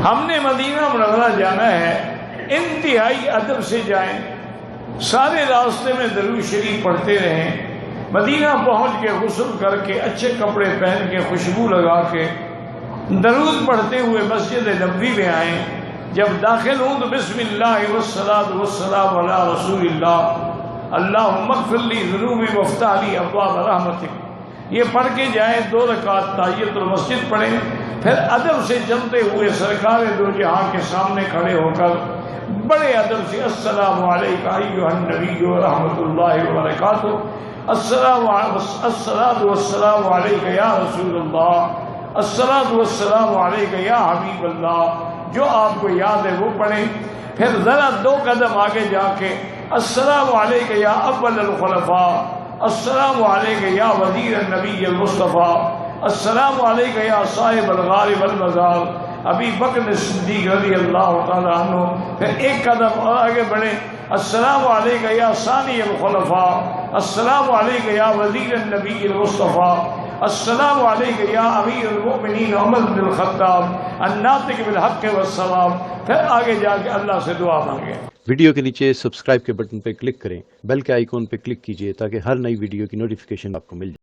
ہم نے مدینہ منورہ جانا ہے، انتہائی ادب سے جائیں، سارے راستے میں درود شریف پڑھتے رہیں، مدینہ پہنچ کے غسل کر کے اچھے کپڑے پہن کے خوشبو لگا کے درود پڑھتے ہوئے مسجد نبوی میں آئیں۔ جب داخل ہوں تو بسم اللہ والصلاۃ والسلام علی رسول اللہ، اللہم اغفر لی ذنوبی وافتح لی ابواب رحمتک، یہ پڑھ کے جائیں، 2 رکعت تحیۃ المسجد پڑھیں، پھر ادب سے چلتے ہوئے سرکار دو جہاں کے سامنے کھڑے ہو کر بڑے ادب سے السلام علیکہ ایھا النبی ورحمۃ اللہ وبرکاتہ، الصلاۃ والسلام علیکہ یا رسول اللہ، الصلاۃ والسلام علیکہ یا حبیب اللہ، جو آپ کو یاد ہے وہ پڑھیں۔ پھر ذرا 2 قدم آگے جا کے السلام علیکہ یا اول الخلفاء، السلام علیکہ یا وزیر النبی المصطفیٰ، السلام علیکہ یا صاحب الغار والمزار ابی بکر صدیق رضی اللہ تعالیٰ عنہ۔ پھر 1 قدم اور آگے بڑھیں، السلام علیکہ یا ثانی الخلفاء، السلام علیکہ یا وزیر النبی المصطفیٰ، السلام علیکہ یا امیر المؤمنین عمر بن الخطاب الناطق بالحق والصواب۔ پھر آگے جا کے اللہ سے دعا مانگیں۔ ویڈیو کے نیچے سبسکرائب کے بٹن پہ کلک کریں، بیل کے آئیکن پہ کلک کیجئے تاکہ ہر نئی ویڈیو کی نوٹیفیکیشن آپ کو مل جائے۔